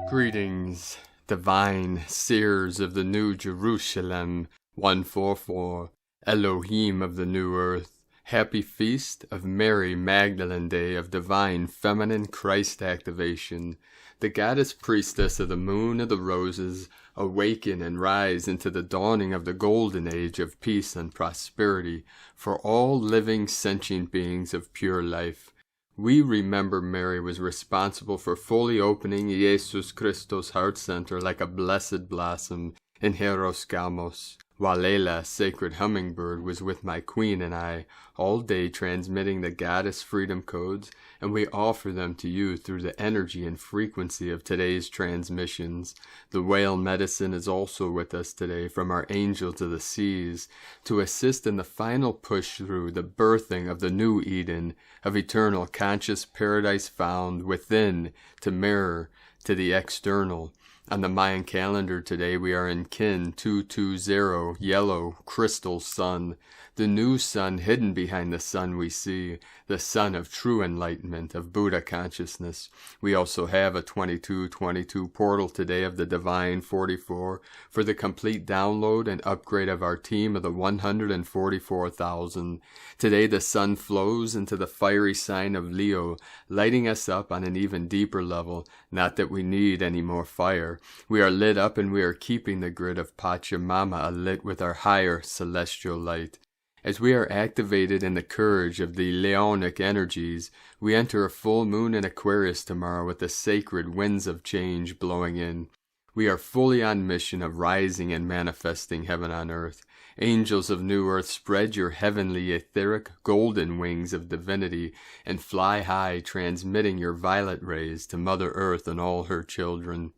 Greetings, divine seers of the New Jerusalem 144, Elohim of the New Earth. Happy Feast of Mary Magdalene Day of Divine Feminine Christ Activation. The Goddess Priestess of the Moon of the Roses, awaken and rise into the dawning of the golden age of peace and prosperity for all living sentient beings of pure life. We remember Mary was responsible for fully opening Jesus Christos heart center like a blessed blossom in Hieros Gamos. Walela, sacred hummingbird, was with my queen and I all day transmitting the goddess freedom codes, and we offer them to you through the energy and frequency of today's transmissions. The whale medicine is also with us today from our angels of the seas to assist in the final push through the birthing of the new Eden of eternal conscious paradise found within to mirror to the external. On the Mayan calendar today we are in Kin 220, yellow, crystal sun, the new sun hidden behind the sun we see, the sun of true enlightenment, of Buddha consciousness. We also have a 2222 portal today of the Divine 44 for the complete download and upgrade of our team of the 144,000. Today the sun flows into the fiery sign of Leo, lighting us up on an even deeper level. Not that we need any more fire. We are lit up and we are keeping the grid of Pachamama alit with our higher celestial light. As we are activated in the courage of the Leonic energies, we enter a full moon in Aquarius tomorrow with the sacred winds of change blowing in. We are fully on mission of rising and manifesting heaven on earth. Angels of New Earth, spread your heavenly etheric golden wings of divinity and fly high, transmitting your violet rays to Mother Earth and all her children.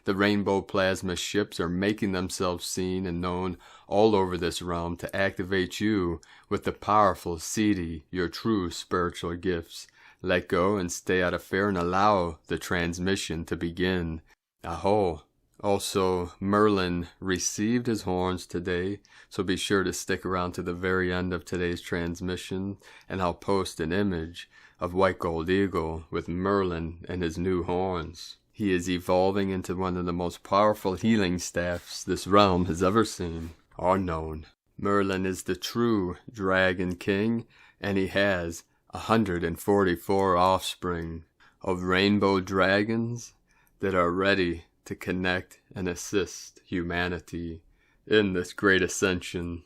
The rainbow plasma ships are making themselves seen and known all over this realm to activate you with the powerful Siddhi, your true spiritual gifts. Let go and stay out of fear and allow the transmission to begin. Aho! Also, Merlin received his horns today, so be sure to stick around to the very end of today's transmission, and I'll post an image of White Gold Eagle with Merlin and his new horns. He is evolving into one of the most powerful healing staffs this realm has ever seen or known. Merlin is the true Dragon King, and he has 144 offspring of rainbow dragons that are ready to connect and assist humanity in this great ascension.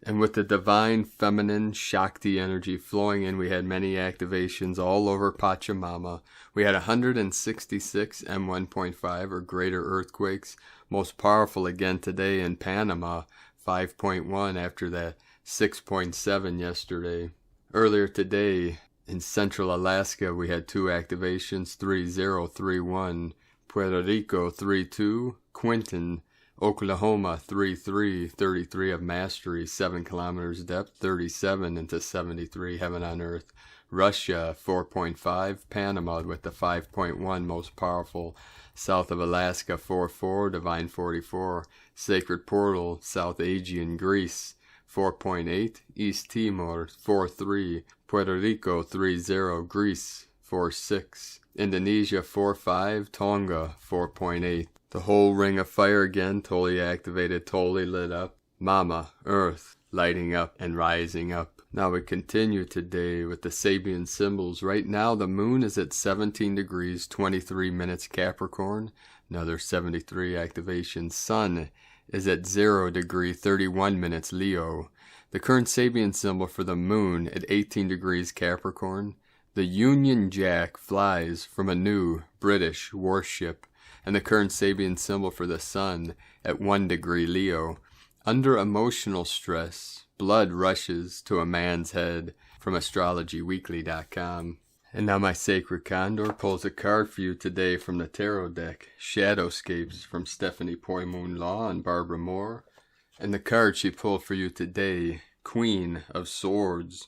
And with the divine feminine Shakti energy flowing in, we had many activations all over Pachamama. We had 166 M1.5 or greater earthquakes, most powerful again today in Panama, 5.1 after that 6.7 yesterday. Earlier today in central Alaska we had 2 activations, 3031, Puerto Rico 32, Quinton, Oklahoma 33, 33 of mastery, 7 kilometers depth, 37 into 73 heaven on earth. Russia 4.5, Panama with the 5.1 most powerful, south of Alaska 4.4, divine 44, sacred portal, South Aegean Greece 4.8, East Timor 4.3, Puerto Rico 3.0, Greece 4.6, Indonesia 4.5, Tonga 4.8. The whole ring of fire again, totally activated, totally lit up. Mama, Earth, lighting up and rising up. Now we continue today with the Sabian symbols. Right now the moon is at 17 degrees, 23 minutes Capricorn. Another 73 activation. Sun is at 0 degree, 31 minutes Leo. The current Sabian symbol for the moon at 18 degrees Capricorn. The Union Jack flies from a new British warship. And the current Sabian symbol for the sun at 1 degree Leo. Under emotional stress, blood rushes to a man's head from astrologyweekly.com. And now my sacred Condor pulls a card for you today from the tarot deck. Shadowscapes from Stephanie Poymoon Law and Barbara Moore. And the card she pulled for you today, Queen of Swords,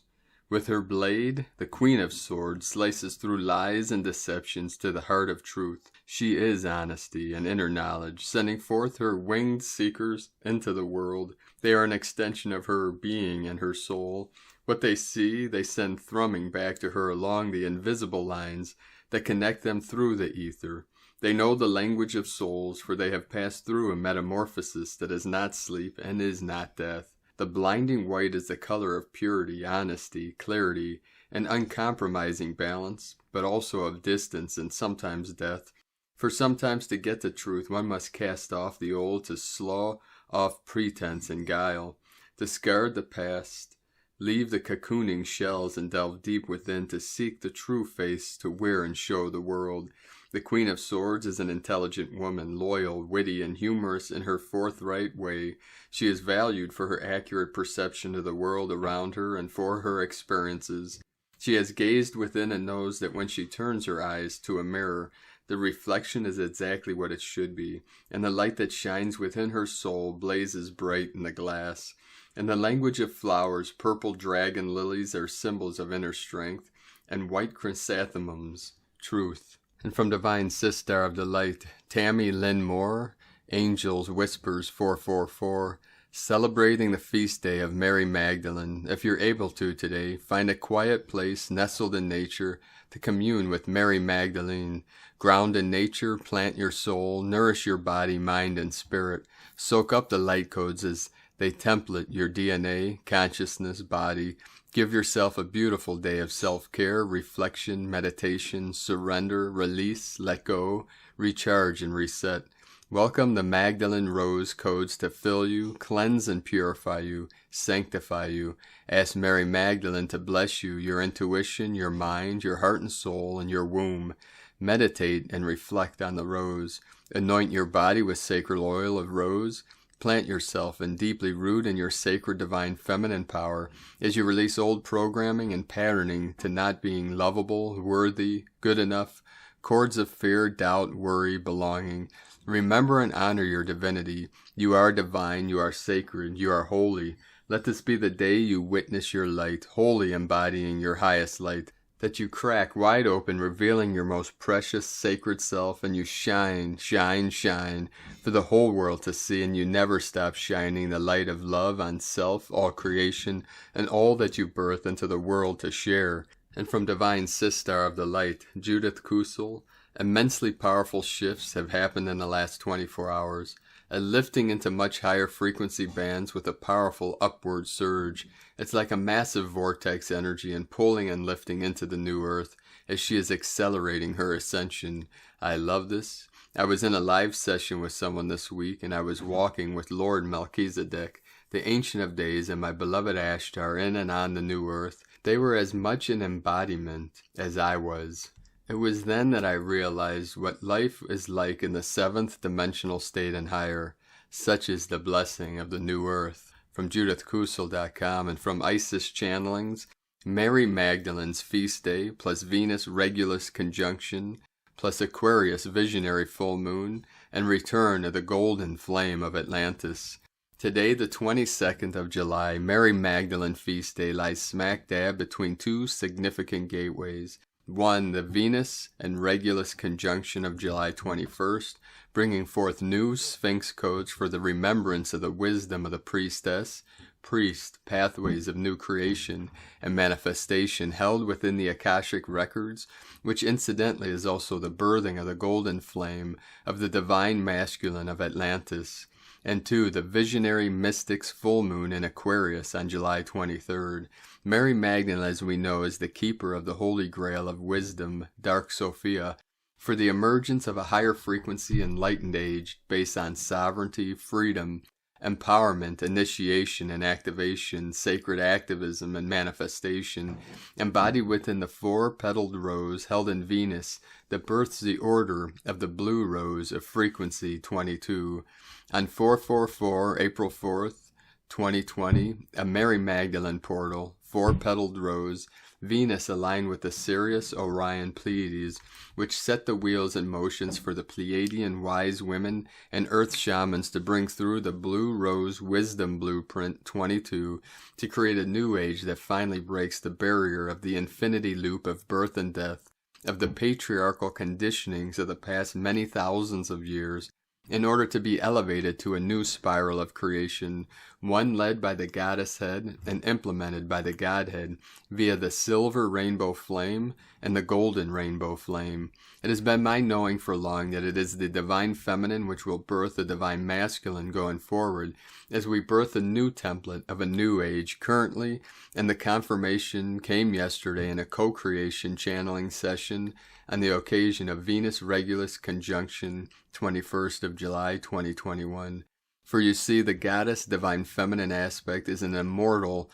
With her blade, the Queen of Swords slices through lies and deceptions to the heart of truth. She is honesty and inner knowledge, sending forth her winged seekers into the world. They are an extension of her being and her soul. What they see, they send thrumming back to her along the invisible lines that connect them through the ether. They know the language of souls, for they have passed through a metamorphosis that is not sleep and is not death. The blinding white is the color of purity, honesty, clarity, and uncompromising balance, but also of distance and sometimes death. For sometimes to get the truth, one must cast off the old to slough off pretense and guile, discard the past, leave the cocooning shells and delve deep within to seek the true face to wear and show the world. The Queen of Swords is an intelligent woman, loyal, witty, and humorous in her forthright way. She is valued for her accurate perception of the world around her and for her experiences. She has gazed within and knows that when she turns her eyes to a mirror, the reflection is exactly what it should be, and the light that shines within her soul blazes bright in the glass. In the language of flowers, purple dragon lilies are symbols of inner strength, and white chrysanthemums, truth. And from Divine Sister of the Light, Tammy Lynn Moore, Angels Whispers 444, celebrating the feast day of Mary Magdalene. If you're able to today, find a quiet place nestled in nature to commune with Mary Magdalene. Ground in nature, plant your soul, nourish your body, mind, and spirit. Soak up the light codes as they template your DNA, consciousness, body. Give yourself a beautiful day of self-care, reflection, meditation, surrender, release, let go, recharge, and reset. Welcome the Magdalene Rose codes to fill you, cleanse and purify you, sanctify you. Ask Mary Magdalene to bless you, your intuition, your mind, your heart and soul, and your womb. Meditate and reflect on the rose. Anoint your body with sacred oil of rose. Plant yourself and deeply root in your sacred divine feminine power as you release old programming and patterning to not being lovable, worthy, good enough, cords of fear, doubt, worry, belonging. Remember and honor your divinity. You are divine, you are sacred, you are holy. Let this be the day you witness your light, wholly embodying your highest light, that you crack wide open, revealing your most precious, sacred self, and you shine, shine, shine, for the whole world to see, and you never stop shining the light of love on self, all creation, and all that you birth into the world to share. And from Divine Sister of the Light, Judith Kusel, immensely powerful shifts have happened in the last 24 hours, a lifting into much higher frequency bands with a powerful upward surge. It's like a massive vortex energy and pulling and lifting into the new earth as she is accelerating her ascension. I love this. I was in a live session with someone this week, and I was walking with Lord Melchizedek, the Ancient of Days, and my beloved Ashtar in and on the new earth. They were as much an embodiment as I was. It was then that I realized what life is like in the seventh dimensional state and higher. Such is the blessing of the new earth. From JudithKusel.com and from Isis Channelings, Mary Magdalene's feast day plus Venus Regulus conjunction plus Aquarius visionary full moon and return of the golden flame of Atlantis. Today, the 22nd of July, Mary Magdalene feast day lies smack dab between two significant gateways. One, the Venus and Regulus conjunction of July 21st, bringing forth new Sphinx codes for the remembrance of the wisdom of the Priestess, priest, pathways of new creation and manifestation held within the Akashic records, which incidentally is also the birthing of the golden flame of the divine masculine of Atlantis. And two, the visionary mystics full moon in Aquarius on July 23rd. Mary Magdalene, as we know, is the keeper of the Holy Grail of wisdom, Dark Sophia, for the emergence of a higher frequency enlightened age based on sovereignty, freedom, empowerment, initiation and activation, sacred activism and manifestation, embodied within the four-petaled rose held in Venus that births the order of the blue rose of frequency 22. On 444, April 4th, 2020, a Mary Magdalene portal, four-petaled rose, Venus aligned with the Sirius, Orion, Pleiades, which set the wheels in motions for the Pleiadian wise women and earth shamans to bring through the Blue Rose Wisdom Blueprint 22 to create a new age that finally breaks the barrier of the infinity loop of birth and death, of the patriarchal conditionings of the past many thousands of years, in order to be elevated to a new spiral of creation, one led by the goddess head and implemented by the Godhead via the silver rainbow flame and the golden rainbow flame. It has been my knowing for long that it is the divine feminine which will birth the divine masculine going forward, as we birth a new template of a new age currently, and the confirmation came yesterday in a co-creation channeling session on the occasion of Venus Regulus conjunction 21st of July 2021. For you see, the goddess divine feminine aspect is an immortal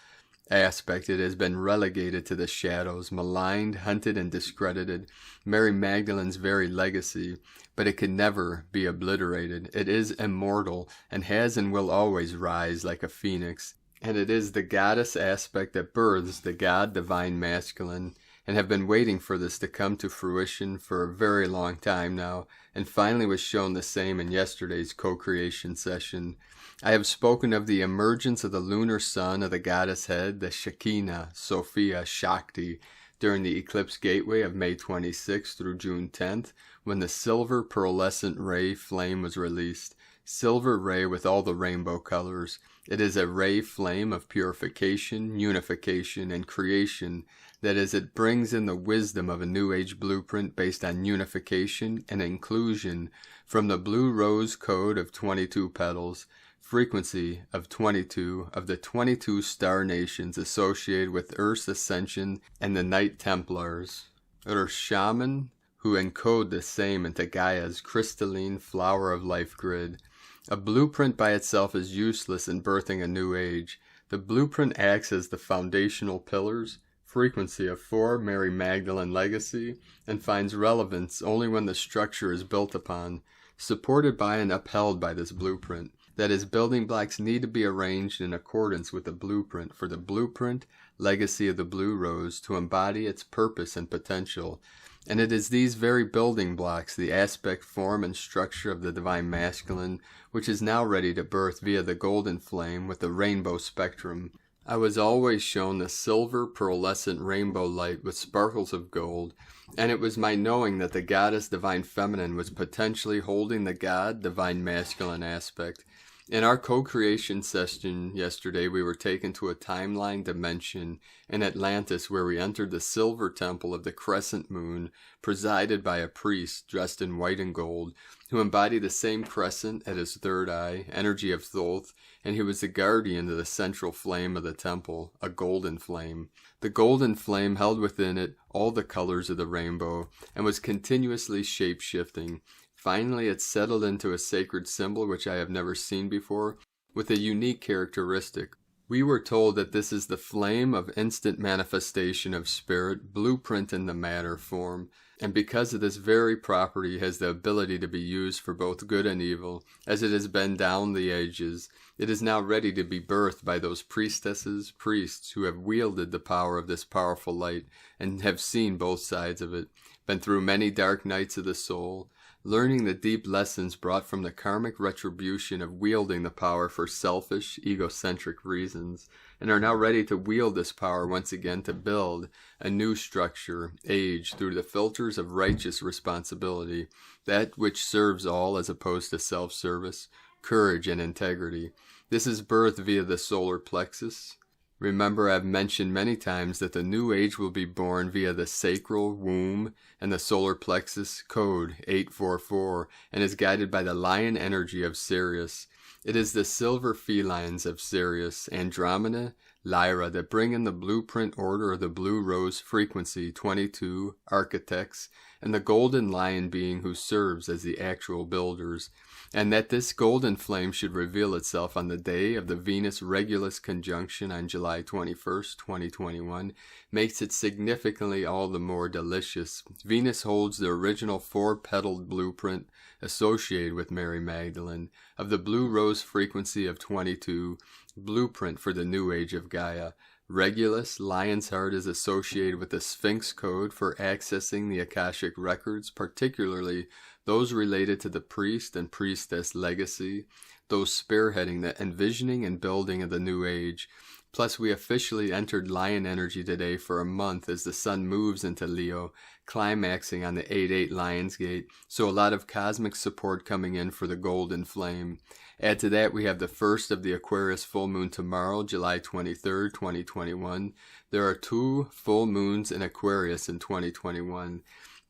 aspect. It has been relegated to the shadows, maligned, hunted, and discredited, Mary Magdalene's very legacy, but it can never be obliterated. It is immortal, and has and will always rise like a phoenix, and it is the goddess aspect that births the God divine masculine, and have been waiting for this to come to fruition for a very long time now, and finally was shown the same in yesterday's co-creation session. I have spoken of the emergence of the lunar sun of the goddess head, the Shekinah, Sophia, Shakti, during the eclipse gateway of May 26th through June 10th, when the silver pearlescent ray flame was released. Silver ray with all the rainbow colors. It is a ray flame of purification, unification, and creation. That is, it brings in the wisdom of a New Age blueprint based on unification and inclusion from the blue rose code of 22 petals, frequency of 22 of the 22 star nations associated with Earth's Ascension and the Knight Templars, or Shaman, who encode the same into Gaia's crystalline flower of life grid. A blueprint by itself is useless in birthing a new age. The blueprint acts as the foundational pillars, frequency of 4 Mary Magdalene legacy, and finds relevance only when the structure is built upon, supported by and upheld by this blueprint. That is, building blocks need to be arranged in accordance with the blueprint for the blueprint legacy of the blue rose to embody its purpose and potential. And it is these very building blocks, the aspect, form, and structure of the divine masculine, which is now ready to birth via the golden flame with the rainbow spectrum. I was always shown the silver pearlescent rainbow light with sparkles of gold, and it was my knowing that the goddess divine feminine was potentially holding the god divine masculine aspect. In our co-creation session yesterday, we were taken to a timeline dimension in Atlantis where we entered the silver temple of the crescent moon, presided by a priest dressed in white and gold, who embodied the same crescent at his third eye, energy of Thoth, and he was the guardian of the central flame of the temple, a golden flame. The golden flame held within it all the colors of the rainbow, and was continuously shape-shifting. Finally, it settled into a sacred symbol which I have never seen before, with a unique characteristic. We were told that this is the flame of instant manifestation of spirit, blueprint in the matter form, and because of this very property has the ability to be used for both good and evil, as it has been down the ages. It is now ready to be birthed by those priestesses, priests, who have wielded the power of this powerful light, and have seen both sides of it, been through many dark nights of the soul, learning the deep lessons brought from the karmic retribution of wielding the power for selfish, egocentric reasons, and are now ready to wield this power once again to build a new structure, age, through the filters of righteous responsibility, that which serves all as opposed to self-service, courage, and integrity. This is birthed via the solar plexus. Remember, I've mentioned many times that the new age will be born via the sacral womb and the solar plexus code 844 and is guided by the lion energy of Sirius. It is the silver felines of Sirius, Andromeda, Lyra, that bring in the blueprint order of the blue rose frequency 22 architects, and the golden lion being who serves as the actual builders, and that this golden flame should reveal itself on the day of the Venus Regulus conjunction on July 21st, 2021, makes it significantly all the more delicious. Venus holds the original 4-petaled blueprint associated with Mary Magdalene of the blue rose frequency of 22, blueprint for the new age of Gaia, Regulus, lion's heart, is associated with the Sphinx code for accessing the Akashic records, particularly those related to the priest and priestess legacy, those spearheading the envisioning and building of the new age. Plus, we officially entered lion energy today for a month as the sun moves into Leo, climaxing on the 8-8 Lionsgate, so a lot of cosmic support coming in for the golden flame. Add to that, we have the first of the Aquarius full moon tomorrow, July 23rd, 2021. There are 2 full moons in Aquarius in 2021.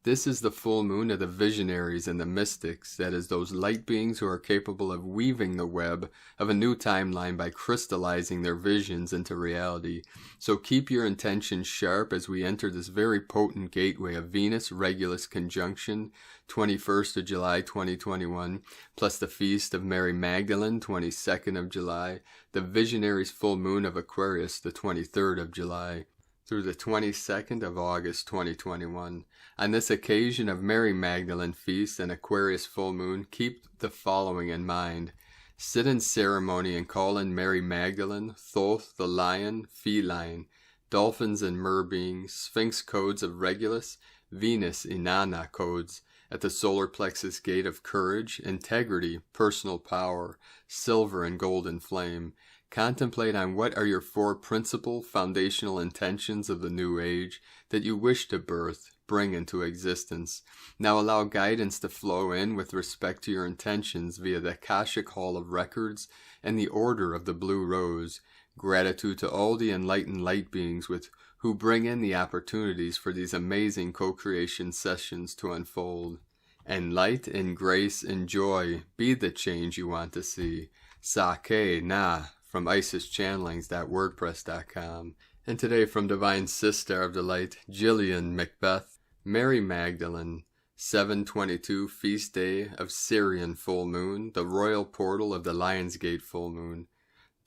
This is the full moon of the visionaries and the mystics, that is, those light beings who are capable of weaving the web of a new timeline by crystallizing their visions into reality. So keep your intentions sharp as we enter this very potent gateway of Venus-Regulus conjunction, 21st of July 2021, plus the feast of Mary Magdalene, 22nd of July, the visionaries full moon of Aquarius, the 23rd of July, through the 22nd of August 2021. On this occasion of Mary Magdalene feast and Aquarius full moon, keep the following in mind. Sit in ceremony and call in Mary Magdalene, Thoth the lion, feline, dolphins and mer beings, Sphinx codes of Regulus, Venus Inanna codes, at the solar plexus gate of courage, integrity, personal power, silver and golden flame. Contemplate on what are your 4 principal foundational intentions of the new age that you wish to bring into existence. Now allow guidance to flow in with respect to your intentions via the Akashic Hall of Records and the Order of the Blue Rose. Gratitude to all the enlightened light beings who bring in the opportunities for these amazing co-creation sessions to unfold. And light and grace and joy be the change you want to see. Sake Na from IsisChannelings.wordpress.com. And today from Divine Sister of the Light, Jillian Macbeth, Mary Magdalene, 7/22 Feast Day of Syrian Full Moon, the Royal Portal of the Lionsgate Full Moon.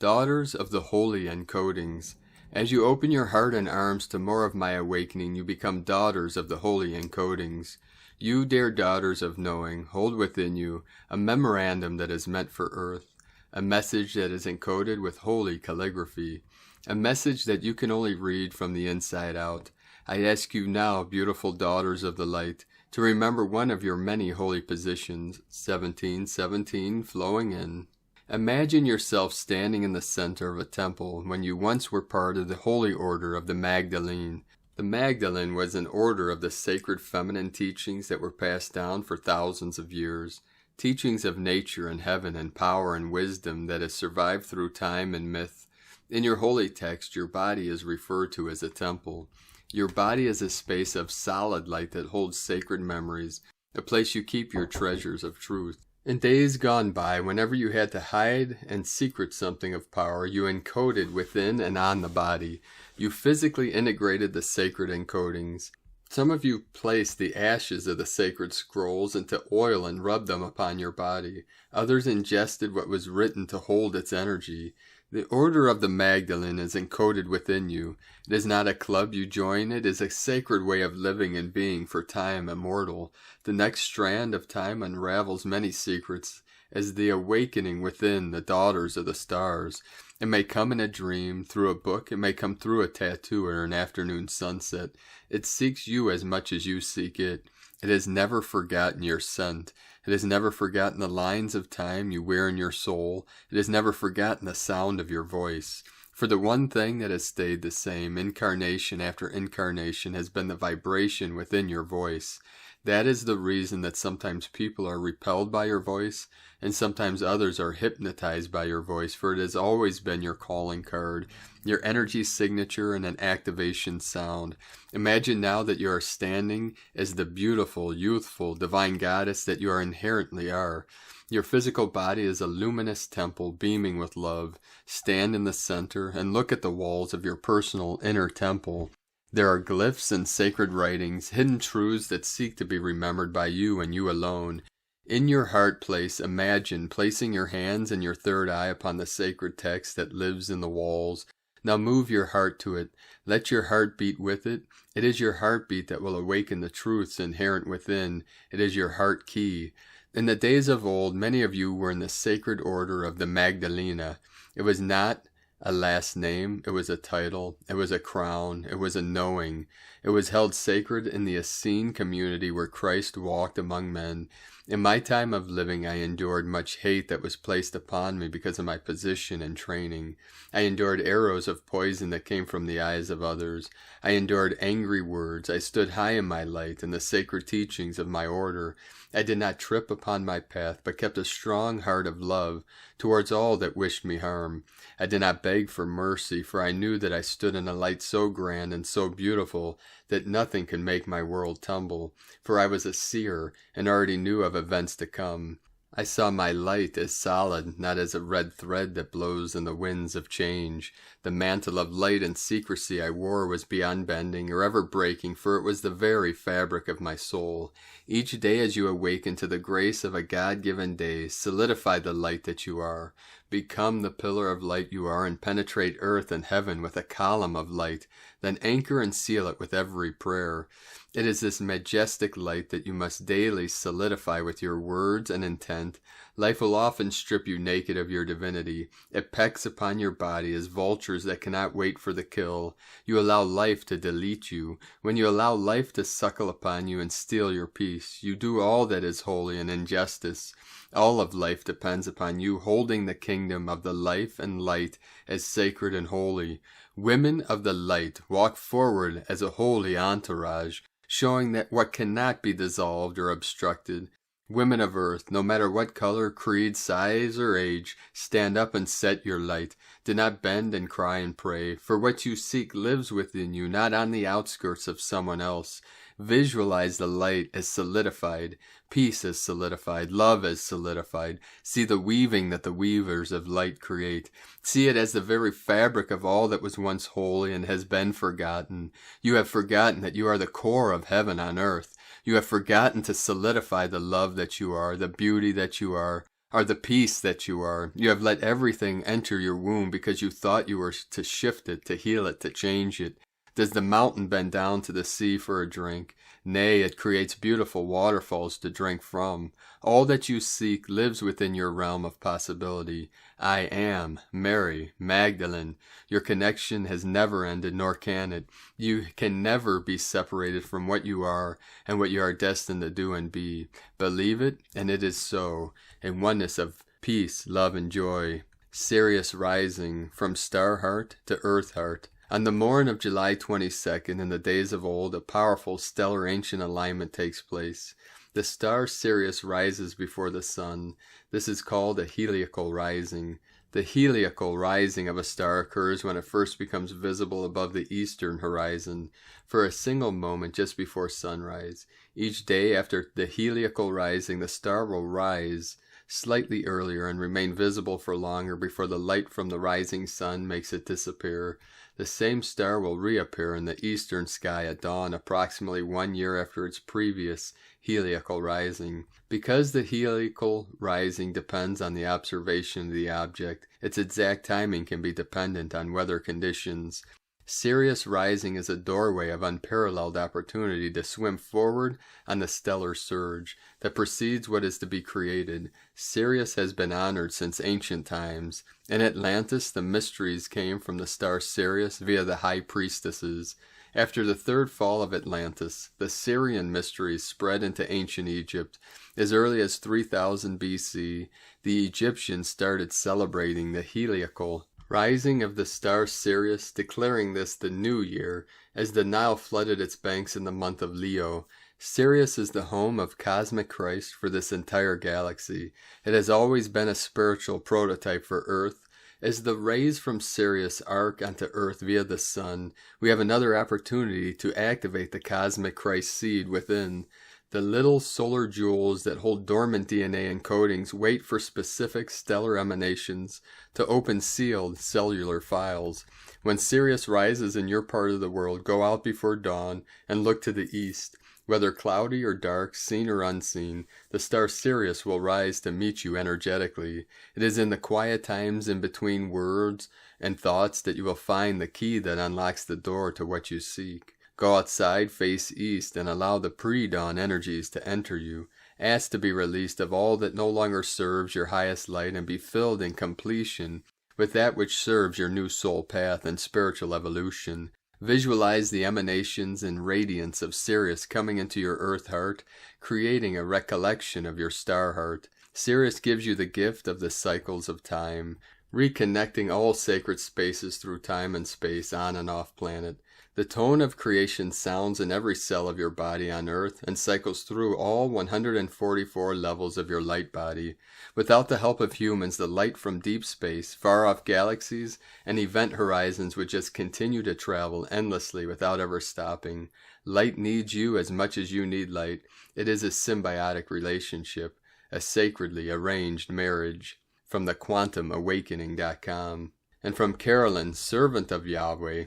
Daughters of the Holy Encodings, as you open your heart and arms to more of my awakening, you become daughters of the Holy Encodings. You, dear daughters of knowing, hold within you a memorandum that is meant for Earth, a message that is encoded with holy calligraphy, a message that you can only read from the inside out. I ask you now, beautiful daughters of the light, to remember one of your many holy positions, 1717, flowing in. Imagine yourself standing in the center of a temple when you once were part of the holy order of the Magdalene. The Magdalene was an order of the sacred feminine teachings that were passed down for thousands of years. Teachings of nature and heaven and power and wisdom that has survived through time and myth. In your holy text, your body is referred to as a temple. Your body is a space of solid light that holds sacred memories, a place you keep your treasures of truth. In days gone by, whenever you had to hide and secret something of power, you encoded within and on the body. You physically integrated the sacred encodings. Some of you placed the ashes of the sacred scrolls into oil and rubbed them upon your body. Others ingested what was written to hold its energy. The Order of the Magdalene is encoded within you. It is not a club you join. It is a sacred way of living and being for time immortal. The next strand of time unravels many secrets as the awakening within the daughters of the stars. It may come in a dream, through a book. It may come through a tattoo or an afternoon sunset. It seeks you as much as you seek it. It has never forgotten your scent. It has never forgotten the lines of time you wear in your soul. It has never forgotten the sound of your voice. For the one thing that has stayed the same, incarnation after incarnation, has been the vibration within your voice. That is the reason that sometimes people are repelled by your voice, and sometimes others are hypnotized by your voice, for it has always been your calling card, your energy signature, and an activation sound. Imagine now that you are standing as the beautiful, youthful, divine goddess that you inherently are. Your physical body is a luminous temple beaming with love. Stand in the center and look at the walls of your personal inner temple. There are glyphs and sacred writings, hidden truths that seek to be remembered by you and you alone. In your heart place, imagine placing your hands and your third eye upon the sacred text that lives in the walls. Now move your heart to it. Let your heart beat with it. It is your heartbeat that will awaken the truths inherent within. It is your heart key. In the days of old, many of you were in the sacred order of the Magdalena. It was not a last name, it was a title, it was a crown, it was a knowing. It was held sacred in the Essene community where Christ walked among men. In my time of living, I endured much hate that was placed upon me because of my position and training. I endured arrows of poison that came from the eyes of others. I endured angry words. I stood high in my light and the sacred teachings of my order. I did not trip upon my path, but kept a strong heart of love towards all that wished me harm. I did not beg for mercy, for I knew that I stood in a light so grand and so beautiful that nothing could make my world tumble, for I was a seer and already knew of events to come. I saw my light as solid, not as a red thread that blows in the winds of change. The mantle of light and secrecy I wore was beyond bending or ever breaking, for it was the very fabric of my soul. Each day as you awaken to the grace of a God-given day, solidify the light that you are. Become the pillar of light you are and penetrate earth and heaven with a column of light. Then anchor and seal it with every prayer. It is this majestic light that you must daily solidify with your words and intent. Life will often strip you naked of your divinity. It pecks upon your body as vultures that cannot wait for the kill. You allow life to delete you. When you allow life to suckle upon you and steal your peace, you do all that is holy and injustice. All of life depends upon you holding the kingdom of the life and light as sacred and holy. Women of the light walk forward as a holy entourage, showing that what cannot be dissolved or obstructed. Women of earth, no matter what color, creed, size, or age, stand up and set your light. Do not bend and cry and pray, for what you seek lives within you, not on the outskirts of someone else. Visualize the light as solidified, peace as solidified, love as solidified. See the weaving that the weavers of light create. See it as the very fabric of all that was once holy and has been forgotten. You have forgotten that you are the core of heaven on earth. You have forgotten to solidify the love that you are, the beauty that you are the peace that you are. You have let everything enter your womb because you thought you were to shift it, to heal it, to change it. Does the mountain bend down to the sea for a drink? Nay, it creates beautiful waterfalls to drink from. All that you seek lives within your realm of possibility. I am Mary, Magdalene. Your connection has never ended, nor can it. You can never be separated from what you are and what you are destined to do and be. Believe it, and it is so. In oneness of peace, love, and joy. Sirius rising from star heart to earth heart. On the morn of July 22nd, in the days of old, a powerful stellar ancient alignment takes place. The star Sirius rises before the sun. This is called a heliacal rising. The heliacal rising of a star occurs when it first becomes visible above the eastern horizon, for a single moment just before sunrise. Each day after the heliacal rising, the star will rise slightly earlier and remain visible for longer before the light from the rising sun makes it disappear. The same star will reappear in the eastern sky at dawn approximately 1 year after its previous heliacal rising. Because the heliacal rising depends on the observation of the object, its exact timing can be dependent on weather conditions. Sirius rising is a doorway of unparalleled opportunity to swim forward on the stellar surge that precedes what is to be created. Sirius has been honored since ancient times. In Atlantis, the mysteries came from the star Sirius via the high priestesses. After the third fall of Atlantis, the Syrian mysteries spread into ancient Egypt. As early as 3000 BC, the Egyptians started celebrating the heliacal rising of the star Sirius, declaring this the new year, as the Nile flooded its banks in the month of Leo. Sirius is the home of cosmic Christ for this entire galaxy. It has always been a spiritual prototype for Earth. As the rays from Sirius arc onto Earth via the sun, we have another opportunity to activate the cosmic Christ seed within. The little solar jewels that hold dormant DNA encodings wait for specific stellar emanations to open sealed cellular files. When Sirius rises in your part of the world, go out before dawn and look to the east. Whether cloudy or dark, seen or unseen, the star Sirius will rise to meet you energetically. It is in the quiet times in between words and thoughts that you will find the key that unlocks the door to what you seek. Go outside, face east, and allow the pre-dawn energies to enter you. Ask to be released of all that no longer serves your highest light and be filled in completion with that which serves your new soul path and spiritual evolution. Visualize the emanations and radiance of Sirius coming into your earth heart, creating a recollection of your star heart. Sirius gives you the gift of the cycles of time, reconnecting all sacred spaces through time and space on and off planet. The tone of creation sounds in every cell of your body on Earth and cycles through all 144 levels of your light body. Without the help of humans, the light from deep space, far-off galaxies, and event horizons would just continue to travel endlessly without ever stopping. Light needs you as much as you need light. It is a symbiotic relationship, a sacredly arranged marriage. From the quantumawakening.com. And from Carolyn, servant of Yahweh.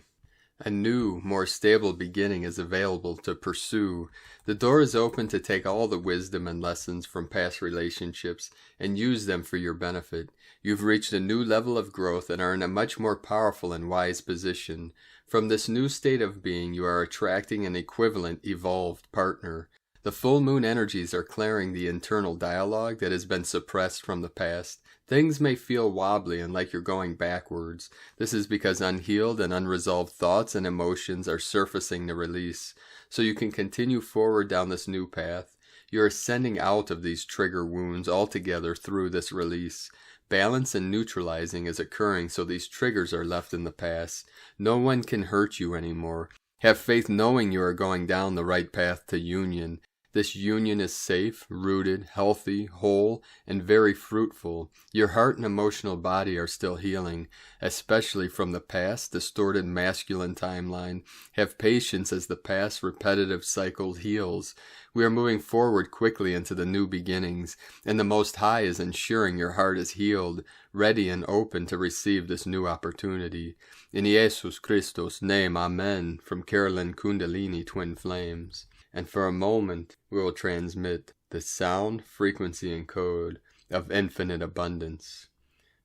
A new, more stable beginning is available to pursue. The door is open to take all the wisdom and lessons from past relationships and use them for your benefit. You've reached a new level of growth and are in a much more powerful and wise position. From this new state of being, you are attracting an equivalent, evolved partner. The full moon energies are clearing the internal dialogue that has been suppressed from the past. Things may feel wobbly and like you're going backwards. This is because unhealed and unresolved thoughts and emotions are surfacing to release. So you can continue forward down this new path. You're ascending out of these trigger wounds altogether through this release. Balance and neutralizing is occurring, so these triggers are left in the past. No one can hurt you anymore. Have faith knowing you are going down the right path to union. This union is safe, rooted, healthy, whole, and very fruitful. Your heart and emotional body are still healing, especially from the past, distorted masculine timeline. Have patience as the past repetitive cycle heals. We are moving forward quickly into the new beginnings, and the Most High is ensuring your heart is healed, ready and open to receive this new opportunity. In Jesus Christus' name, Amen, from Carolyn Kundalini Twin Flames. And for a moment, we will transmit the sound, frequency, and code of infinite abundance.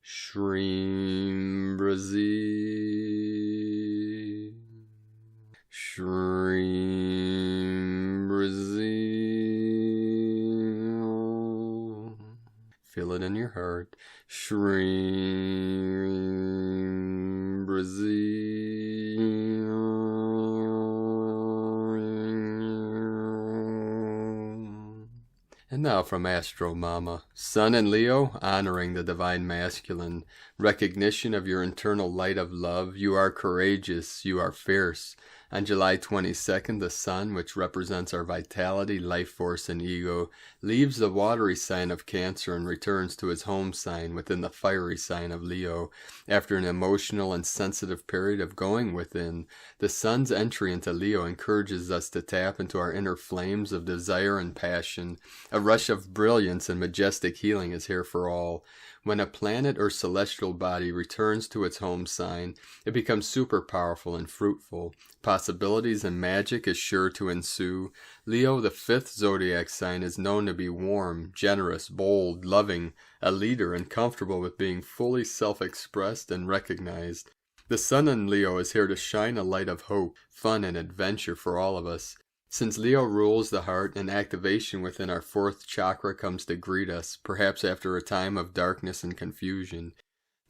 Shreem Brazil. Shreem Brazil. Feel it in your heart. Shreem Brazil. And now from Astro Mama, Sun and Leo, honoring the Divine Masculine, recognition of your internal light of love. You are courageous, you are fierce. On July 22nd, the Sun, which represents our vitality, life force, and ego, leaves the watery sign of Cancer and returns to his home sign within the fiery sign of Leo. After an emotional and sensitive period of going within, the Sun's entry into Leo encourages us to tap into our inner flames of desire and passion. A rush of brilliance and majestic healing is here for all. When a planet or celestial body returns to its home sign, it becomes super powerful and fruitful. Possibilities and magic is sure to ensue. Leo, the fifth zodiac sign, is known to be warm, generous, bold, loving, a leader, and comfortable with being fully self-expressed and recognized. The Sun in Leo is here to shine a light of hope, fun, and adventure for all of us. Since Leo rules the heart, an activation within our fourth chakra comes to greet us, perhaps after a time of darkness and confusion.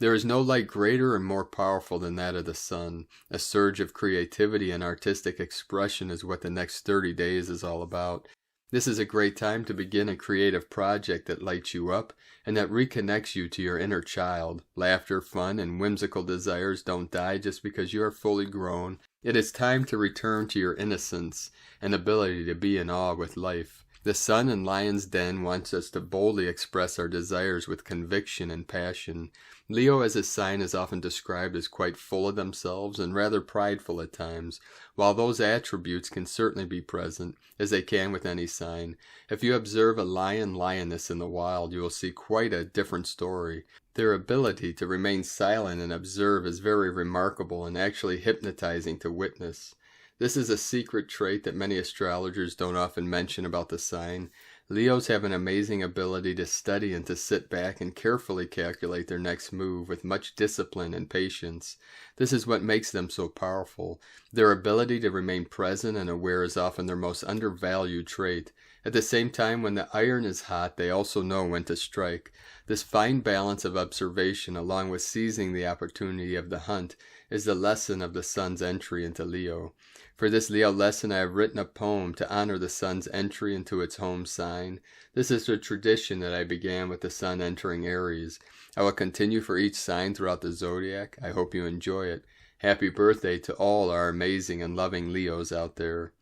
There is no light greater and more powerful than that of the Sun. A surge of creativity and artistic expression is what the next 30 days is all about. This is a great time to begin a creative project that lights you up and that reconnects you to your inner child. Laughter, fun, and whimsical desires don't die just because you are fully grown. It is time to return to your innocence and ability to be in awe with life. The Sun in Lion's Den wants us to boldly express our desires with conviction and passion. Leo as a sign is often described as quite full of themselves and rather prideful at times. While those attributes can certainly be present, as they can with any sign, if you observe a lion-lioness in the wild, you will see quite a different story. Their ability to remain silent and observe is very remarkable and actually hypnotizing to witness. This is a secret trait that many astrologers don't often mention about the sign. Leos have an amazing ability to study and to sit back and carefully calculate their next move with much discipline and patience. This is what makes them so powerful. Their ability to remain present and aware is often their most undervalued trait. At the same time, when the iron is hot, they also know when to strike. This fine balance of observation, along with seizing the opportunity of the hunt, is the lesson of the sun's entry into Leo. For this Leo lesson, I have written a poem to honor the sun's entry into its home sign. This is the tradition that I began with the sun entering Aries. I will continue for each sign throughout the zodiac. I hope you enjoy it. Happy birthday to all our amazing and loving Leos out there.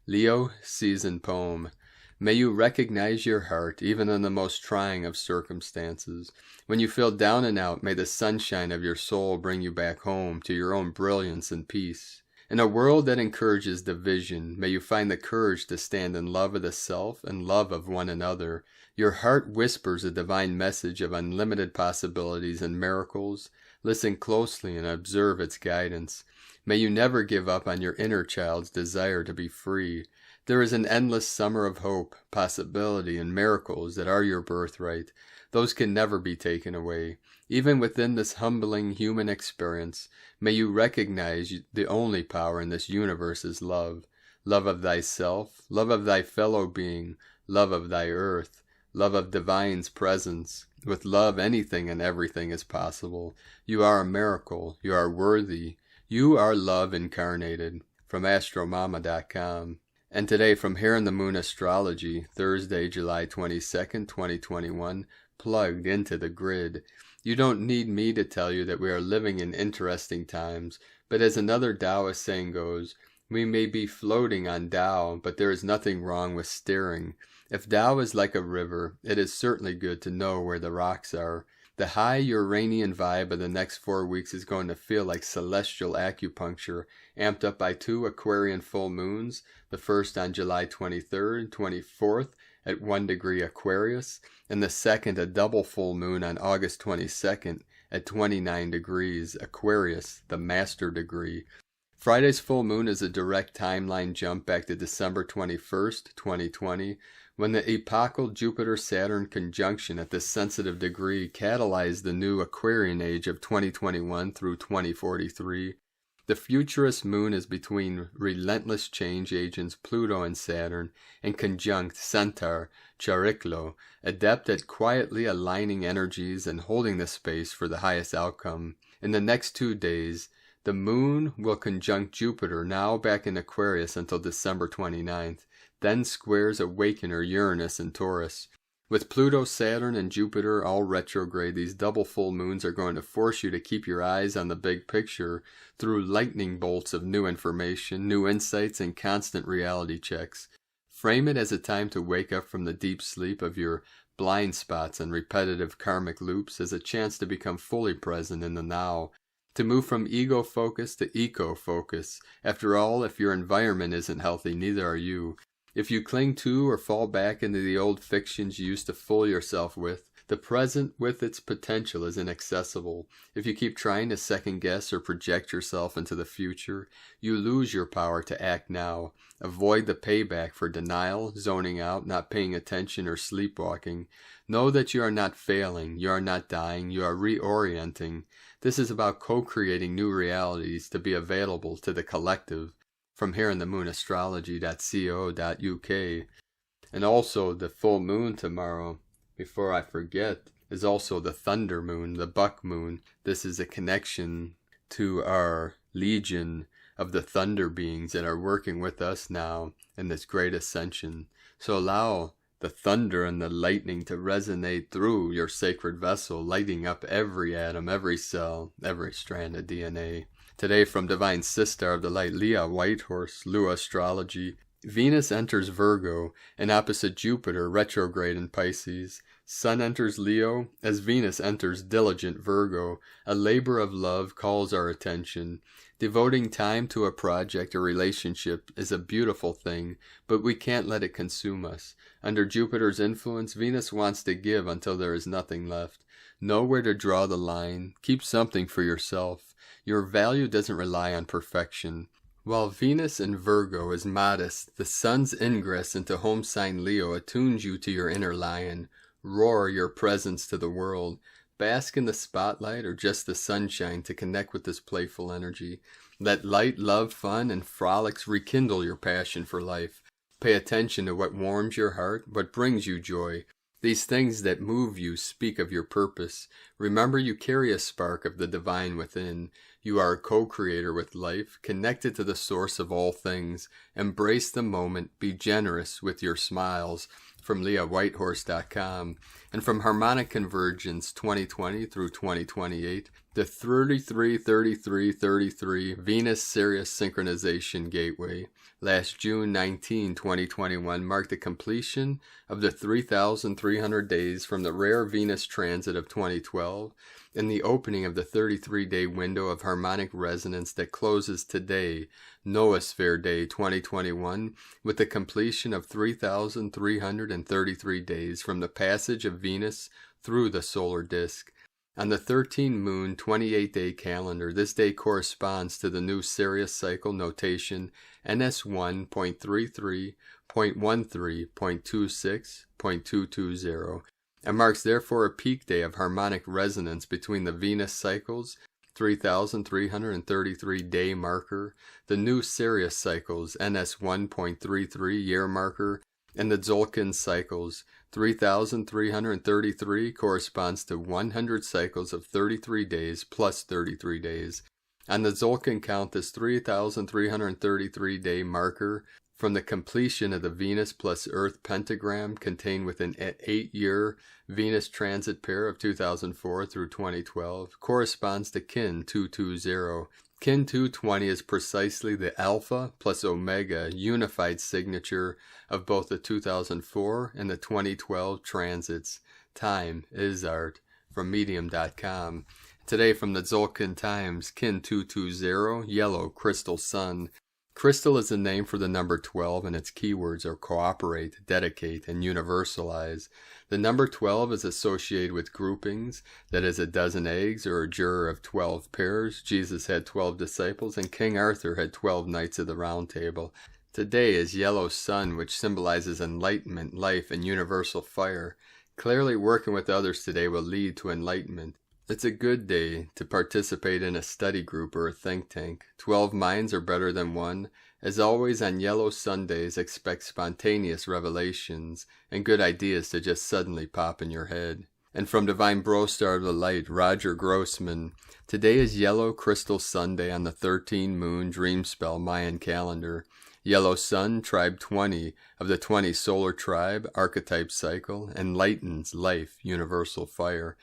Leo Season Poem. May you recognize your heart even in the most trying of circumstances. When you feel down and out, may the sunshine of your soul bring you back home to your own brilliance and peace. In a world that encourages division, may you find the courage to stand in love of the self and love of one another. Your heart whispers a divine message of unlimited possibilities and miracles. Listen closely and observe its guidance. May you never give up on your inner child's desire to be free. There is an endless summer of hope, possibility, and miracles that are your birthright. Those can never be taken away. Even within this humbling human experience, may you recognize the only power in this universe is love. Love of thyself, love of thy fellow being, love of thy earth, love of divine's presence. With love, anything and everything is possible. You are a miracle. You are worthy. You are love incarnated. From astromama.com. And today from Here in the Moon Astrology, Thursday, July 22nd, 2021, plugged into the grid. You don't need me to tell you that we are living in interesting times, but as another Taoist saying goes, we may be floating on Tao, but there is nothing wrong with steering. If Tao is like a river, it is certainly good to know where the rocks are. The high Uranian vibe of the next 4 weeks is going to feel like celestial acupuncture, amped up by 2 Aquarian full moons, the first on July 23rd and 24th at 1 degree Aquarius, and the second a double full moon on August 22nd at 29 degrees Aquarius, the master degree. Friday's full moon is a direct timeline jump back to December 21st, 2020, when the epochal Jupiter-Saturn conjunction at this sensitive degree catalyzed the new Aquarian age of 2021 through 2043. The futurist moon is between relentless change agents Pluto and Saturn, and conjunct Centaur, Chariklo, adept at quietly aligning energies and holding the space for the highest outcome. In the next 2 days, the moon will conjunct Jupiter, now back in Aquarius until December 29th, then squares Awakener Uranus in Taurus. With Pluto, Saturn, and Jupiter all retrograde, these double full moons are going to force you to keep your eyes on the big picture through lightning bolts of new information, new insights, and constant reality checks. Frame it as a time to wake up from the deep sleep of your blind spots and repetitive karmic loops, as a chance to become fully present in the now, to move from ego focus to eco focus. After all, if your environment isn't healthy, neither are you. If you cling to or fall back into the old fictions you used to fool yourself with, the present with its potential is inaccessible. If you keep trying to second guess or project yourself into the future, you lose your power to act now. Avoid the payback for denial, zoning out, not paying attention, or sleepwalking. Know that you are not failing, you are not dying, you are reorienting. This is about co-creating new realities to be available to the collective. From Here in the Moon Astrology.co.uk. And also the full moon tomorrow, before I forget, is also the thunder moon, the buck moon. This is a connection to our legion of the thunder beings that are working with us now in this great ascension. So allow the thunder and the lightning to resonate through your sacred vessel, lighting up every atom, every cell, every strand of DNA. Today from Divine Sister of the Light, Leah Whitehorse, Lua Astrology. Venus enters Virgo, and opposite Jupiter, retrograde in Pisces. Sun enters Leo, as Venus enters diligent Virgo. A labor of love calls our attention. Devoting time to a project or relationship is a beautiful thing, but we can't let it consume us. Under Jupiter's influence, Venus wants to give until there is nothing left. Know where to draw the line. Keep something for yourself. Your value doesn't rely on perfection. While Venus in Virgo is modest, the sun's ingress into home sign Leo attunes you to your inner lion. Roar your presence to the world. Bask in the spotlight or just the sunshine to connect with this playful energy. Let light, love, fun, and frolics rekindle your passion for life. Pay attention to what warms your heart, what brings you joy. These things that move you speak of your purpose. Remember, you carry a spark of the divine within. You are a co-creator with life, connected to the source of all things. Embrace the moment. Be generous with your smiles. From LeahWhitehorse.com. And from Harmonic Convergence 2020 through 2028, the 33-33-33 Venus-Sirius Synchronization Gateway. Last June 19, 2021 marked the completion of the 3,300 days from the rare Venus transit of 2012 and the opening of the 33-day window of harmonic resonance that closes today, Noosphere Day 2021, with the completion of 3,333 days from the passage of Venus through the solar disk. On the 13-moon 28-day calendar, this day corresponds to the new Sirius cycle notation NS1.33.13.26.220, and marks therefore a peak day of harmonic resonance between the Venus cycles, 3,333 day marker, the new Sirius cycles, NS1.33 year marker, and the Tzolk'in cycles. 3,333 corresponds to 100 cycles of 33 days plus 33 days. On the Tzolk'in count, this 3,333 day marker from the completion of the Venus plus Earth pentagram contained within an 8-year Venus transit pair of 2004 through 2012 corresponds to Kin 220. Kin 220 is precisely the Alpha plus Omega unified signature of both the 2004 and the 2012 transits. Time is art. From Medium.com. Today from the Tzolk'in Times, Kin 220, Yellow Crystal Sun. Crystal is the name for the number 12, and its keywords are cooperate, dedicate, and universalize. The number 12 is associated with groupings, that is a dozen eggs or a juror of 12 pairs. Jesus had 12 disciples, and King Arthur had 12 knights of the Round Table. Today is Yellow Sun, which symbolizes enlightenment, life, and universal fire. Clearly working with others today will lead to enlightenment. It's a good day to participate in a study group or a think tank. 12 minds are better than one. As always, on Yellow Sundays, expect spontaneous revelations and good ideas to just suddenly pop in your head. And from Divine Bro Star of the Light, Roger Grossman, today is Yellow Crystal Sunday on the 13-moon dream spell Mayan calendar. Yellow Sun, Tribe 20 of the 20 Solar Tribe Archetype Cycle, enlightens life, universal fire.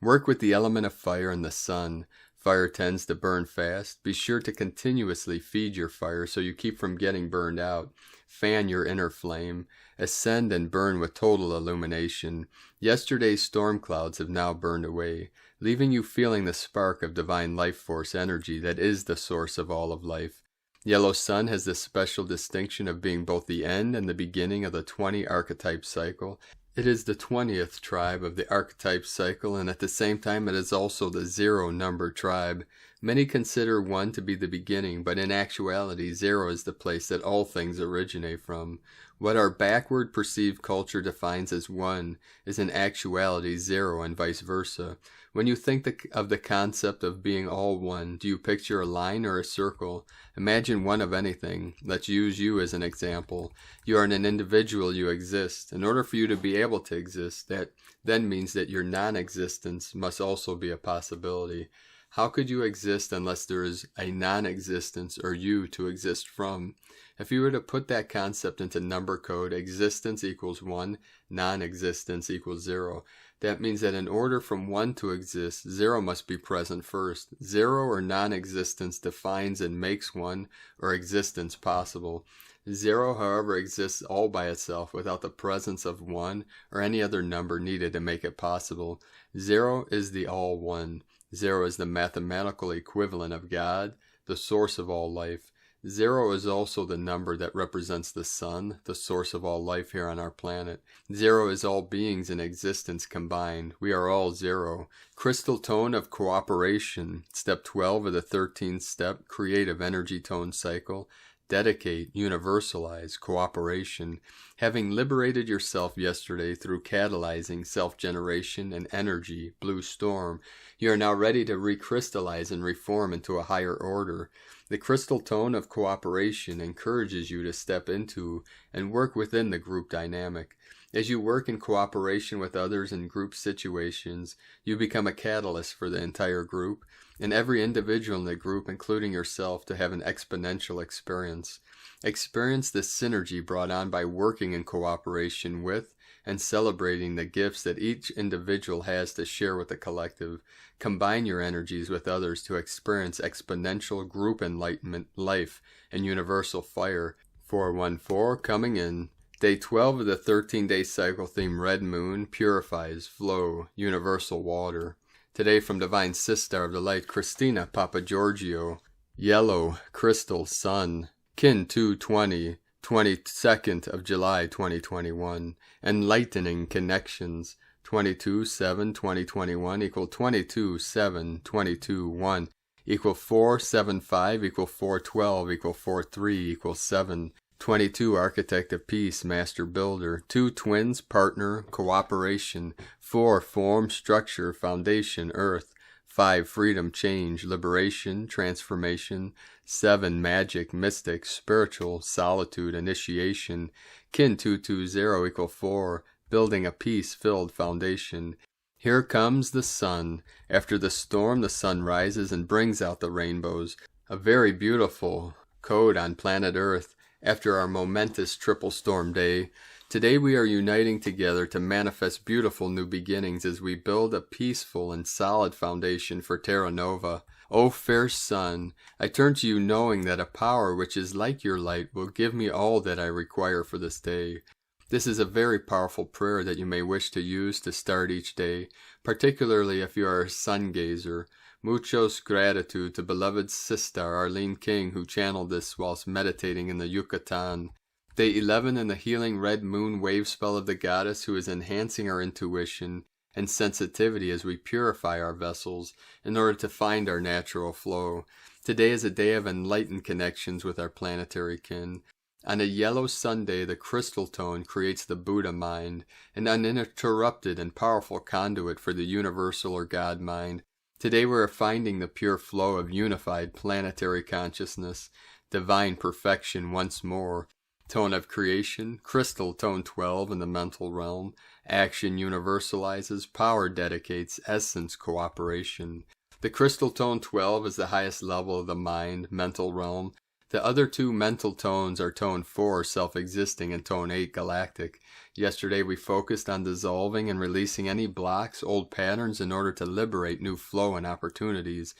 Work with the element of fire and the sun. Fire tends to burn fast. Be sure to continuously feed your fire so you keep from getting burned out. Fan your inner flame. Ascend and burn with total illumination. Yesterday's storm clouds have now burned away, leaving you feeling the spark of divine life force energy that is the source of all of life. Yellow Sun has the special distinction of being both the end and the beginning of the 20 archetype cycle. It is the 20th tribe of the archetype cycle, and at the same time it is also the 0 number tribe. Many consider 1 to be the beginning, but in actuality 0 is the place that all things originate from. What our backward perceived culture defines as 1 is in actuality 0 and vice versa. When you think of the concept of being all one, do you picture a line or a circle? Imagine one of anything. Let's use you as an example. You are an individual, you exist. In order for you to be able to exist, that then means that your non-existence must also be a possibility. How could you exist unless there is a non-existence or you to exist from? If you were to put that concept into number code, existence equals 1, non-existence equals 0. That means that in order from 1 to exist, 0 must be present first. 0 or non-existence defines and makes 1 or existence possible. 0, however, exists all by itself without the presence of 1 or any other number needed to make it possible. 0 is the all one. 0 is the mathematical equivalent of God, the source of all life. 0 is also the number that represents the sun, the source of all life here on our planet. 0 is all beings in existence combined. We are all 0. Crystal tone of cooperation, step 12 of the 13th step, creative energy tone cycle. dedicate, universalize, cooperation. Having liberated yourself yesterday through catalyzing self-generation and energy, blue storm, you are now ready to recrystallize and reform into a higher order. The crystal tone of cooperation encourages you to step into and work within the group dynamic. As you work in cooperation with others in group situations, you become a catalyst for the entire group, and every individual in the group, including yourself, to have an exponential experience. Experience the synergy brought on by working in cooperation with and celebrating the gifts that each individual has to share with the collective. Combine your energies with others to experience exponential group enlightenment, life, and universal fire. 414 coming in. Day 12 of the 13-day cycle theme Red Moon purifies, flow, universal water. Today from Divine Sister of the Light, Christina Papa Giorgio. Yellow, crystal, sun. Kin 220, 22nd of July 2021. Enlightening connections. 22-7-2021 equal 22-7-22-1 equal 4-7-5 equal 4-12 equal 4-3 equal 7. 22 Architect of Peace, Master Builder. 2 Twins, Partner, Cooperation. 4 Form, Structure, Foundation, Earth. 5 Freedom, Change, Liberation, Transformation. 7 Magic, Mystic, Spiritual, Solitude, Initiation. Kin 220 equal 4 Building a peace-filled foundation. Here comes the sun. After the storm, the sun rises and brings out the rainbows. A very beautiful code on planet Earth. After our momentous triple storm day, today we are uniting together to manifest beautiful new beginnings as we build a peaceful and solid foundation for Terra Nova. O fair sun, I turn to you knowing that a power which is like your light will give me all that I require for this day. This is a very powerful prayer that you may wish to use to start each day, particularly if you are a sun gazer. Muchos gratitude to beloved Sister Arlene King, who channeled this whilst meditating in the Yucatan. Day 11 in the healing red moon wave spell of the goddess, who is enhancing our intuition and sensitivity as we purify our vessels in order to find our natural flow. Today is a day of enlightened connections with our planetary kin. On a yellow Sunday, the crystal tone creates the Buddha mind, an uninterrupted and powerful conduit for the universal or God mind. Today we are finding the pure flow of unified planetary consciousness, divine perfection once more. Tone of creation, crystal tone 12 in the mental realm. Action universalizes, power dedicates, essence cooperation. The crystal tone 12 is the highest level of the mind, mental realm. The other 2 mental tones are tone 4, self-existing, and tone 8, galactic. Yesterday we focused on dissolving and releasing any blocks, old patterns in order to liberate new flow and opportunities.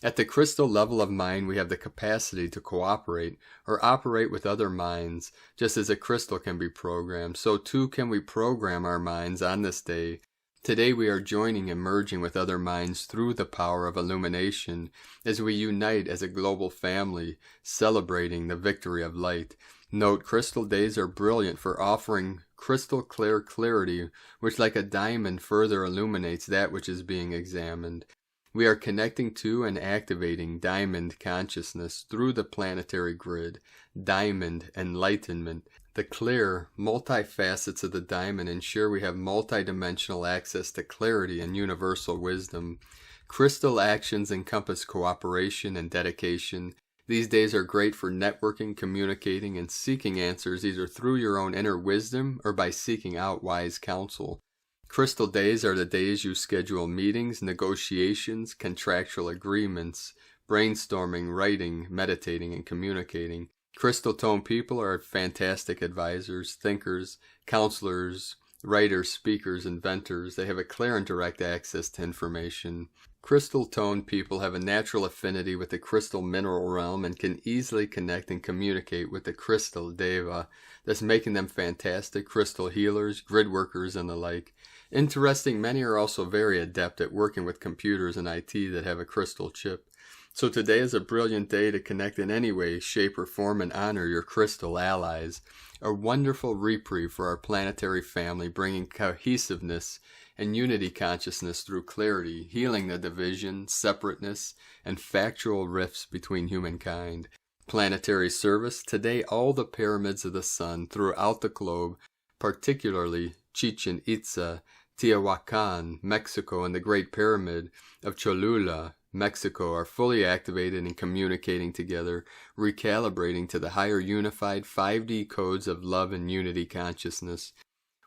At the crystal level of mind, we have the capacity to cooperate or operate with other minds. Just as a crystal can be programmed, so too can we program our minds on this day. Today we are joining and merging with other minds through the power of illumination as we unite as a global family, celebrating the victory of light. Note, crystal days are brilliant for offering crystal clear clarity, which like a diamond further illuminates that which is being examined. We are connecting to and activating diamond consciousness through the planetary grid. Diamond enlightenment. The clear, multi-facets of the diamond ensure we have multi-dimensional access to clarity and universal wisdom. Crystal actions encompass cooperation and dedication. These days are great for networking, communicating, and seeking answers either through your own inner wisdom or by seeking out wise counsel. Crystal days are the days you schedule meetings, negotiations, contractual agreements, brainstorming, writing, meditating, and communicating. Crystal tone people are fantastic advisors, thinkers, counselors, writers, speakers, inventors. They have a clear and direct access to information. Crystal tone people have a natural affinity with the crystal mineral realm and can easily connect and communicate with the crystal deva, thus making them fantastic crystal healers, grid workers, and the like. Interesting, many are also very adept at working with computers and IT that have a crystal chip. So today is a brilliant day to connect in any way, shape, or form and honor your crystal allies. A wonderful reprieve for our planetary family, bringing cohesiveness and unity consciousness through clarity, healing the division, separateness, and factual rifts between humankind. Planetary service. Today, all the pyramids of the sun throughout the globe, particularly Chichen Itza, Teotihuacan, Mexico, and the Great Pyramid of Cholula, Mexico, are fully activated and communicating together, recalibrating to the higher unified 5D codes of love and unity consciousness.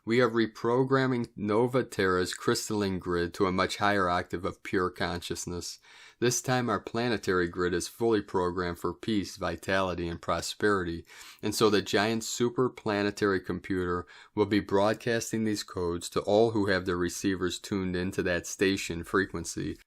We are reprogramming Nova Terra's crystalline grid to a much higher octave of pure consciousness. This time our planetary grid is fully programmed for peace, vitality, and prosperity, and so the giant super-planetary computer will be broadcasting these codes to all who have their receivers tuned into that station frequency.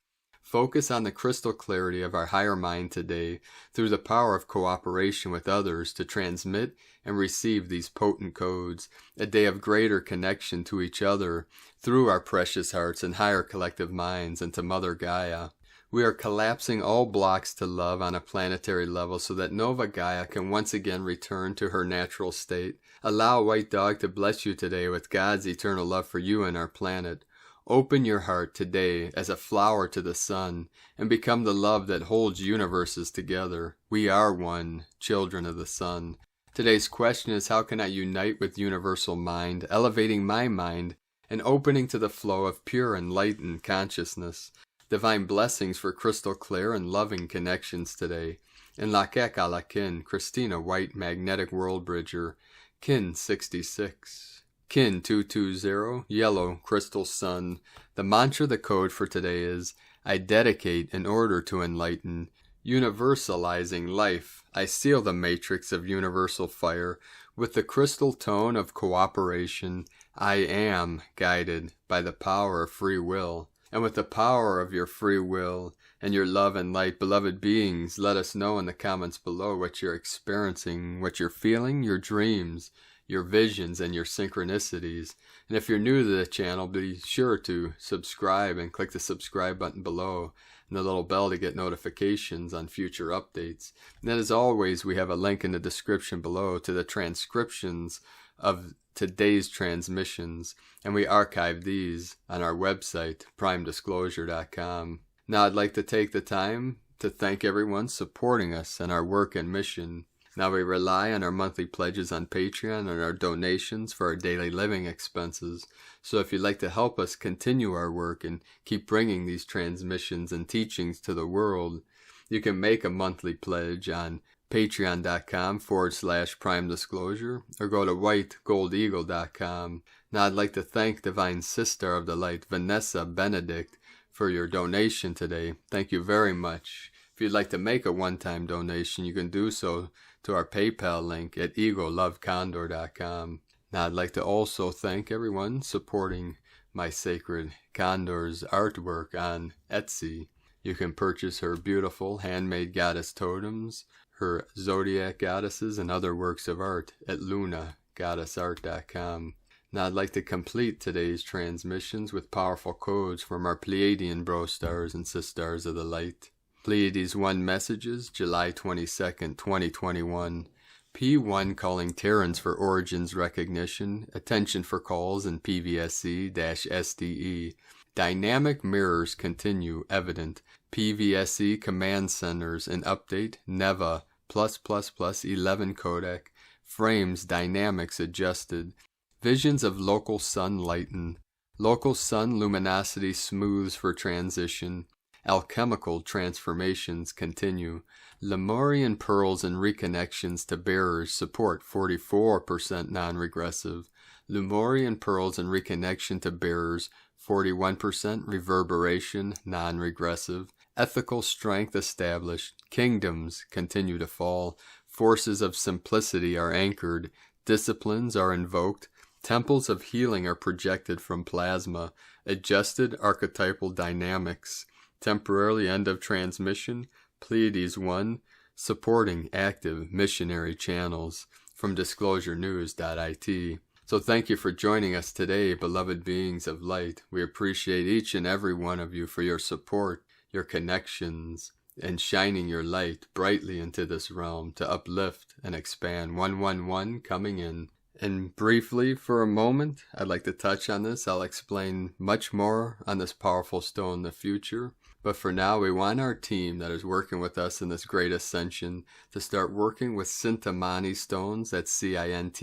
Focus on the crystal clarity of our higher mind today through the power of cooperation with others to transmit and receive these potent codes, a day of greater connection to each other through our precious hearts and higher collective minds and to Mother Gaia. We are collapsing all blocks to love on a planetary level so that Nova Gaia can once again return to her natural state. Allow White Dog to bless you today with God's eternal love for you and our planet. Open your heart today as a flower to the sun and become the love that holds universes together. We are one, children of the sun. Today's question is, how can I unite with universal mind, elevating my mind and opening to the flow of pure enlightened consciousness? Divine blessings for crystal clear and loving connections today. In Lakek Alakin, Christina White, Magnetic World Bridger, Kin 66. Kin 220, Yellow Crystal Sun. The mantra, the code for today is, I dedicate in order to enlighten. Universalizing life, I seal the matrix of universal fire with the crystal tone of cooperation. I am guided by the power of free will. And with the power of your free will and your love and light, beloved beings, let us know in the comments below what you're experiencing, what you're feeling, your dreams, your visions, and your synchronicities. And if you're new to the channel, be sure to subscribe and click the subscribe button below and the little bell to get notifications on future updates. And then, as always, we have a link in the description below to the transcriptions of today's transmissions, and we archive these on our website, primedisclosure.com. Now I'd like to take the time to thank everyone supporting us in our work and mission. Now we rely on our monthly pledges on Patreon and our donations for our daily living expenses. So if you'd like to help us continue our work and keep bringing these transmissions and teachings to the world, you can make a monthly pledge on patreon.com/primedisclosure or go to whitegoldeagle.com. Now I'd like to thank Divine Sister of the Light, Vanessa Benedict, for your donation today. Thank you very much. If you'd like to make a one-time donation, you can do so to our PayPal link at egolovecondor.com. Now I'd like to also thank everyone supporting my sacred Condor's artwork on Etsy. You can purchase her beautiful handmade goddess totems, her zodiac goddesses, and other works of art at lunagoddessart.com. Now I'd like to complete today's transmissions with powerful codes from our Pleiadian bro stars and sisters of the light. Pleiades 1 messages, July 22nd, 2021. P1 calling Terrans for origins recognition, attention for calls in PVSC-SDE. Dynamic mirrors continue evident. PVSC command centers and update NEVA +++11 codec. Frames dynamics adjusted. Visions of local sun lighten. Local sun luminosity smooths for transition. Alchemical transformations continue. Lemurian pearls and reconnections to bearers support 44% non-regressive. Lemurian pearls and reconnection to bearers 41% reverberation non-regressive. Ethical strength established. Kingdoms continue to fall. Forces of simplicity are anchored. Disciplines are invoked. Temples of healing are projected from plasma. Adjusted archetypal dynamics. Temporarily end of transmission. Pleiades 1. Supporting active missionary channels. From disclosurenews.it. So thank you for joining us today, beloved beings of light. We appreciate each and every one of you for your support, your connections, and shining your light brightly into this realm to uplift and expand. 111 coming in. And briefly, for a moment, I'd like to touch on this. I'll explain much more on this powerful stone in the future. But for now, we want our team that is working with us in this great ascension to start working with Cintamani stones. That's Cintamani.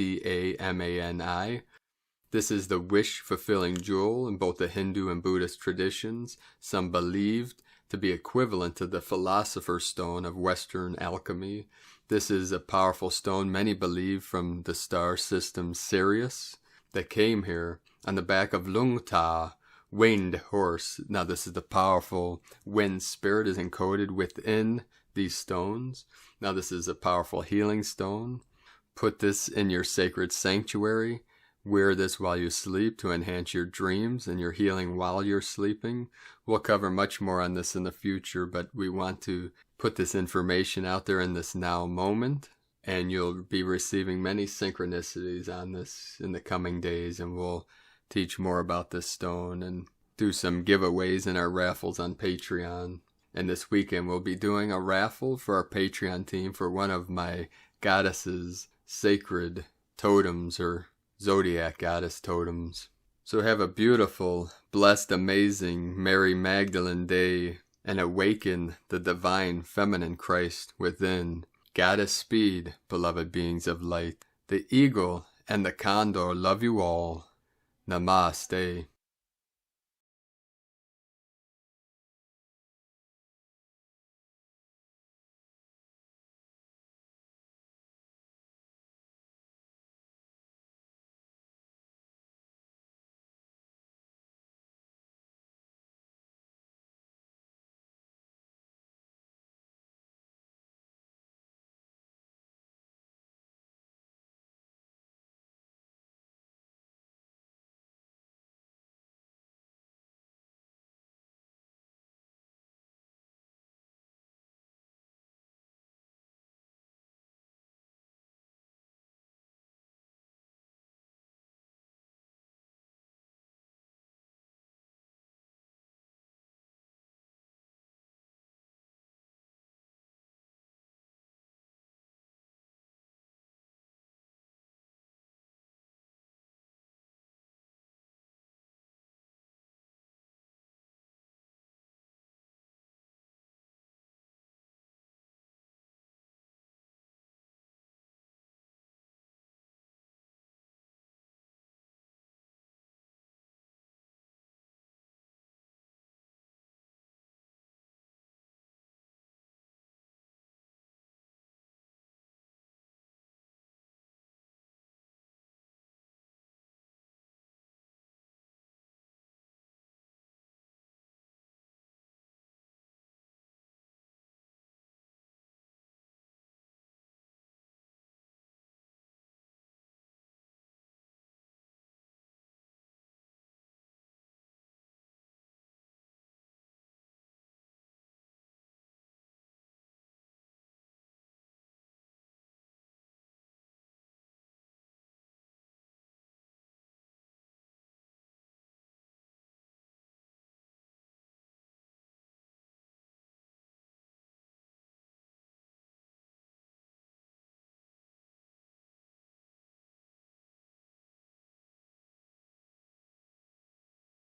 This is the wish-fulfilling jewel in both the Hindu and Buddhist traditions. Some believed to be equivalent to the Philosopher's Stone of Western alchemy. This is a powerful stone, many believe, from the star system Sirius, that came here on the back of Lungta, winged horse. Now this is the powerful wind spirit is encoded within these stones. Now this is a powerful healing stone. Put this in your sacred sanctuary. Wear this while you sleep to enhance your dreams and your healing while you're sleeping. We'll cover much more on this in the future, but we want to put this information out there in this now moment, and you'll be receiving many synchronicities on this in the coming days, and we'll teach more about this stone and do some giveaways in our raffles on Patreon. And this weekend we'll be doing a raffle for our Patreon team for one of my goddesses' sacred totems, or Zodiac goddess totems. So have a beautiful, blessed, amazing Mary Magdalene day, and awaken the divine feminine Christ within. Goddess speed, beloved beings of light. The eagle and the condor love you all. Namaste.